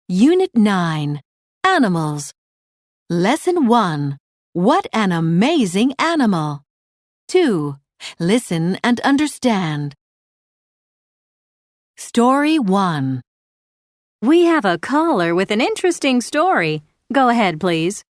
Unit 9. Animals. Lesson 1. What an amazing animal! 2. Listen and understand. Story 1. We have a caller with an interesting story. Go ahead, please.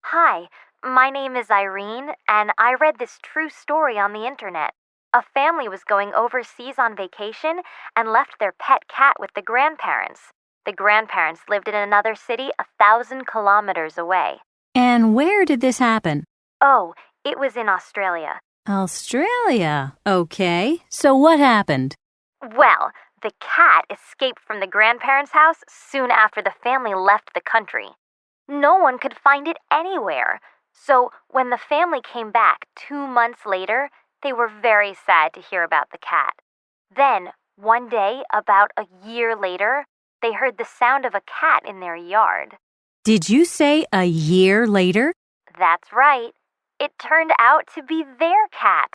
Hi, my name is Irene, and I read this true story on the internet. A family was going overseas on vacation and left their pet cat with the grandparents. The grandparents lived in another city 1,000 kilometers away. And where did this happen? Oh, it was in Australia. Australia. Okay. So what happened? Well, the cat escaped from the grandparents' house soon after the family left the country. No one could find it anywhere. So when the family came back 2 months later, they were very sad to hear about the cat. Then, one day, about a year later, they heard the sound of a cat in their yard. Did you say a year later? That's right. It turned out to be their cat.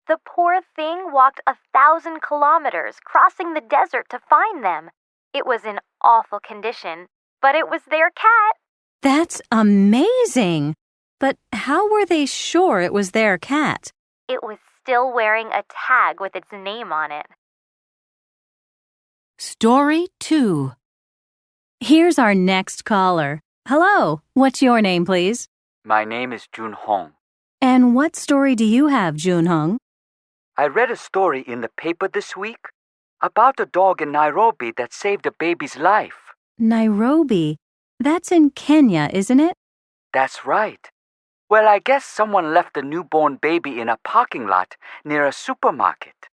The poor thing walked 1,000 kilometers, crossing the desert to find them. It was in awful condition, but it was their cat. That's amazing. But how were they sure it was their cat? It was still wearing a tag with its name on it. Story 2. Here's our next caller. Hello. What's your name, please? My name is Jun Hong. And what story do you have, Junhong? I read a story in the paper this week about a dog in Nairobi that saved a baby's life. Nairobi. That's in Kenya, isn't it? That's right. Well, I guess someone left a newborn baby in a parking lot near a supermarket.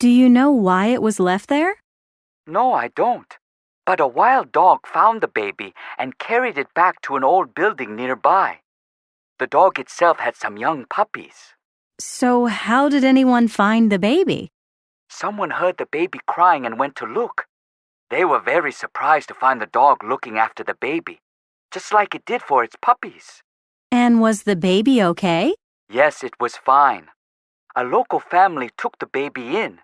Do you know why it was left there? No, I don't. But a wild dog found the baby and carried it back to an old building nearby. The dog itself had some young puppies. So how did anyone find the baby? Someone heard the baby crying and went to look. They were very surprised to find the dog looking after the baby, just like it did for its puppies. And was the baby okay? Yes, it was fine. A local family took the baby in,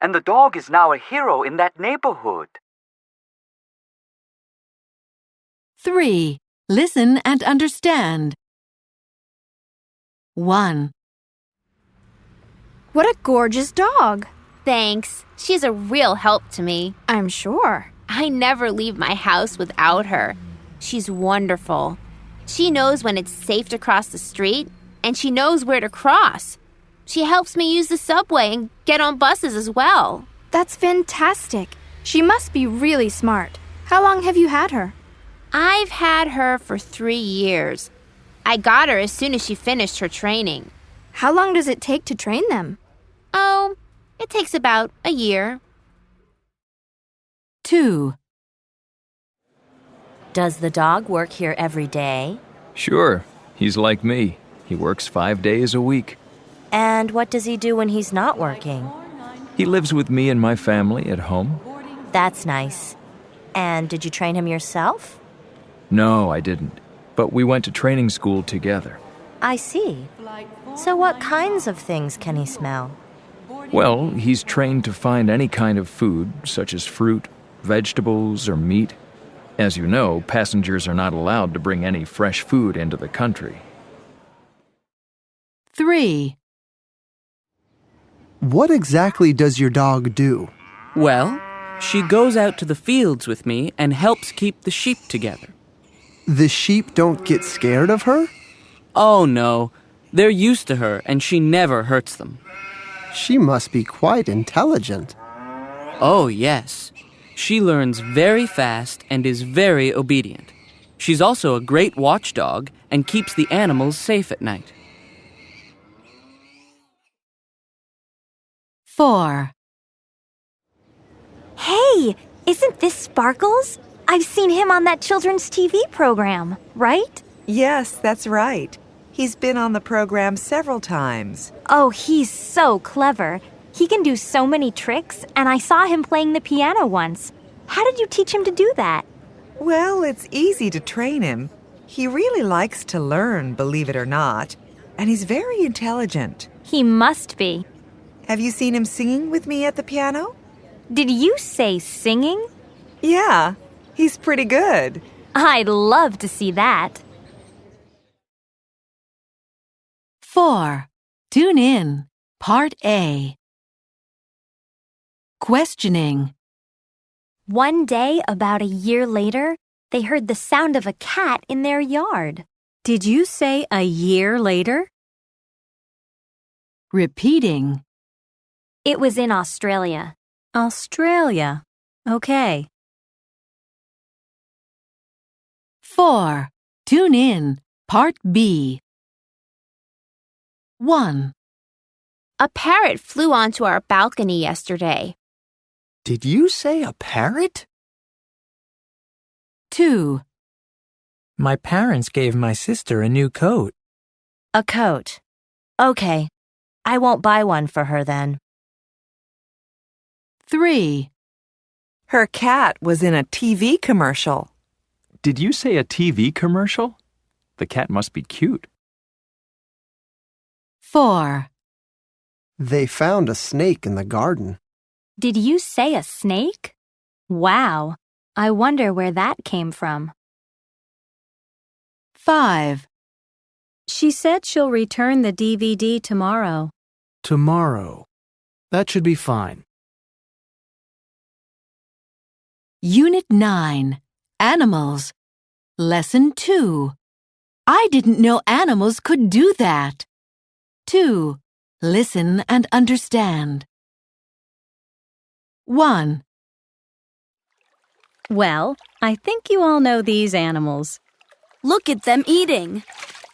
and the dog is now a hero in that neighborhood. 3. Listen and understand. 1. What a gorgeous dog. Thanks. She's a real help to me. I'm sure. I never leave my house without her. She's wonderful. She knows when it's safe to cross the street, and she knows where to cross. She helps me use the subway and get on buses as well. That's fantastic. She must be really smart. How long have you had her? I've had her for 3 years. I got her as soon as she finished her training. How long does it take to train them? Oh, it takes about a year. 2. Does the dog work here every day? Sure. He's like me. He works 5 days a week. And what does he do when he's not working? He lives with me and my family at home. That's nice. And did you train him yourself? No, I didn't. But we went to training school together. I see. So what kinds of things can he smell? Well, he's trained to find any kind of food, such as fruit, vegetables, or meat. As you know, passengers are not allowed to bring any fresh food into the country. 3. What exactly does your dog do? Well, she goes out to the fields with me and helps keep the sheep together. The sheep don't get scared of her? Oh no, they're used to her and she never hurts them. She must be quite intelligent. Oh yes, she learns very fast and is very obedient. She's also a great watchdog and keeps the animals safe at night. 4. Hey, isn't this Sparkles? I've seen him on that children's TV program, right? Yes, that's right. He's been on the program several times. Oh, he's so clever. He can do so many tricks, and I saw him playing the piano once. How did you teach him to do that? Well, it's easy to train him. He really likes to learn, believe it or not, and he's very intelligent. He must be. Have you seen him singing with me at the piano? Did you say singing? Yeah. He's pretty good. I'd love to see that. 4. Tune in. Part A. Questioning. One day, about a year later, they heard the sound of a cat in their yard. Did you say a year later? Repeating. It was in Australia. Australia. Okay. 4. Tune in. Part B. 1. A parrot flew onto our balcony yesterday. Did you say a parrot? 2. My parents gave my sister a new coat. A coat. Okay. I won't buy one for her then. 3. Her cat was in a TV commercial. Did you say a TV commercial? The cat must be cute. 4. They found a snake in the garden. Did you say a snake? Wow. I wonder where that came from. 5. She said she'll return the DVD tomorrow. Tomorrow. That should be fine. Unit 9. Animals. Lesson 2. I didn't know animals could do that. 2. Listen and understand. 1. Well, I think you all know these animals. Look at them eating.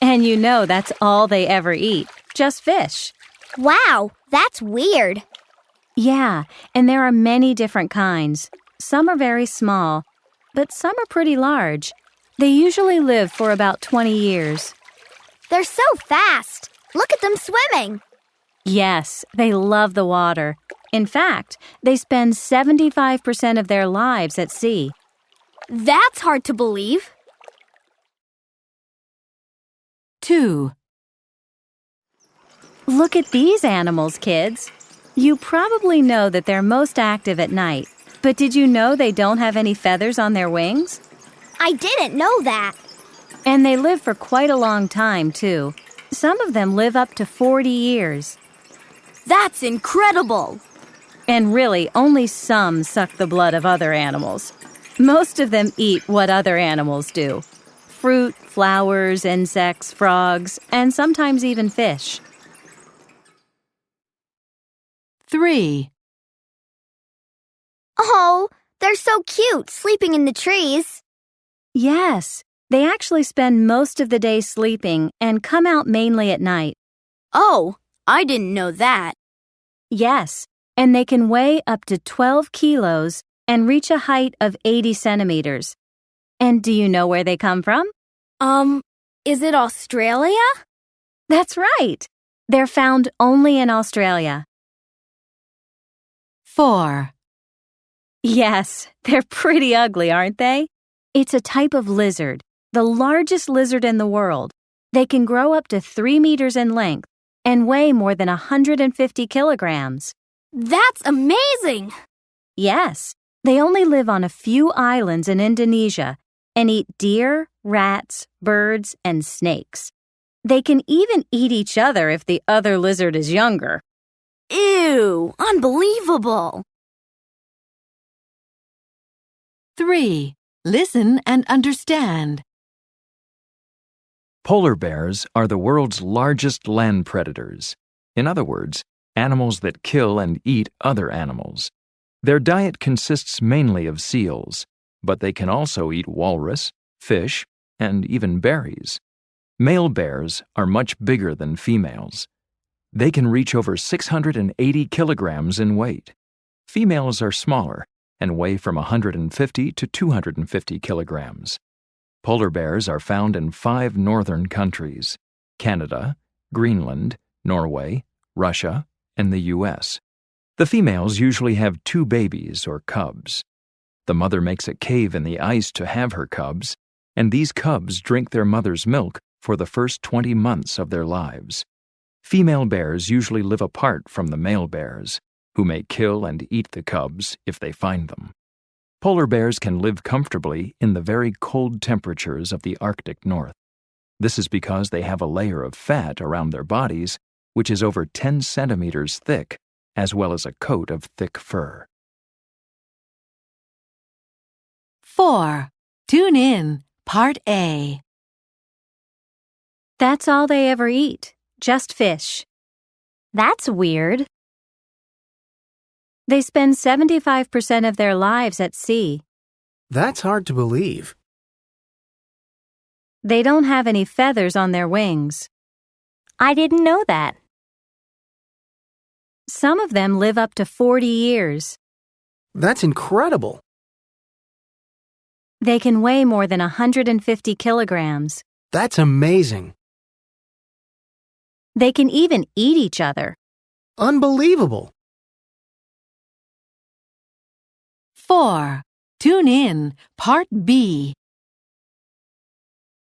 And you know that's all they ever eat, just fish. Wow, that's weird. Yeah, and there are many different kinds. Some are very small, but some are pretty large. They usually live for about 20 years. They're so fast. Look at them swimming. Yes, they love the water. In fact, they spend 75% of their lives at sea. That's hard to believe. 2. Look at these animals, kids. You probably know that they're most active at night, but did you know they don't have any feathers on their wings? I didn't know that. And they live for quite a long time, too. Some of them live up to 40 years. That's incredible. And really, only some suck the blood of other animals. Most of them eat what other animals do. Fruit, flowers, insects, frogs, and sometimes even fish. 3. Oh, they're so cute, sleeping in the trees. Yes, they actually spend most of the day sleeping and come out mainly at night. Oh, I didn't know that. Yes, and they can weigh up to 12 kilos and reach a height of 80 centimeters. And do you know where they come from? Is it Australia? That's right. They're found only in Australia. 4. Yes, they're pretty ugly, aren't they? It's a type of lizard, the largest lizard in the world. They can grow up to 3 meters in length and weigh more than 150 kilograms. That's amazing! Yes, they only live on a few islands in Indonesia and eat deer, rats, birds, and snakes. They can even eat each other if the other lizard is younger. Ew, unbelievable. 3. Listen and understand. Polar bears are the world's largest land predators. In other words, animals that kill and eat other animals. Their diet consists mainly of seals, but they can also eat walrus, fish, and even berries. Male bears are much bigger than females. They can reach over 680 kilograms in weight. Females are smaller and weigh from 150 to 250 kilograms. Polar bears are found in 5 northern countries: Canada, Greenland, Norway, Russia, and the U.S. The females usually have 2 babies or cubs. The mother makes a cave in the ice to have her cubs, and these cubs drink their mother's milk for the first 20 months of their lives. Female bears usually live apart from the male bears, who may kill and eat the cubs if they find them. Polar bears can live comfortably in the very cold temperatures of the Arctic North. This is because they have a layer of fat around their bodies, which is over 10 centimeters thick, as well as a coat of thick fur. 4. Tune in, Part A. That's all they ever eat, just fish. That's weird. They spend 75% of their lives at sea. That's hard to believe. They don't have any feathers on their wings. I didn't know that. Some of them live up to 40 years. That's incredible. They can weigh more than 150 kilograms. That's amazing. They can even eat each other. Unbelievable. 4. Tune in, Part B.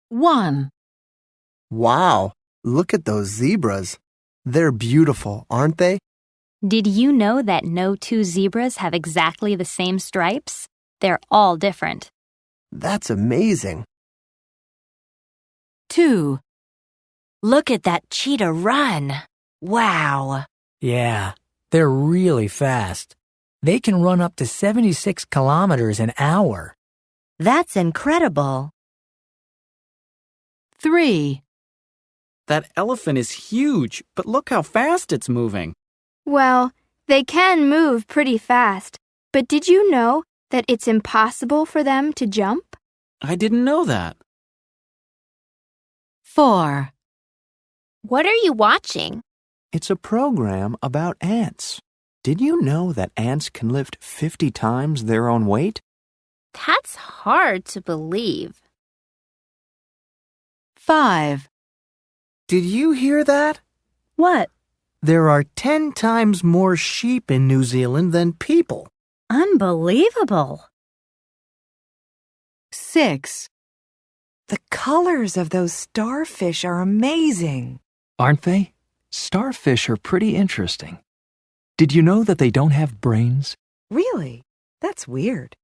1. Wow, look at those zebras. They're beautiful, aren't they? Did you know that no two zebras have exactly the same stripes? They're all different. That's amazing. 2. Look at that cheetah run. Wow. Yeah, they're really fast. They can run up to 76 kilometers an hour. That's incredible. 3. That elephant is huge, but look how fast it's moving. Well, they can move pretty fast, but did you know that it's impossible for them to jump? I didn't know that. 4. What are you watching? It's a program about ants. Did you know that ants can lift 50 times their own weight? That's hard to believe. 5. Did you hear that? What? There are 10 times more sheep in New Zealand than people. Unbelievable. 6. The colors of those starfish are amazing. Aren't they? Starfish are pretty interesting. Did you know that they don't have brains? Really? That's weird.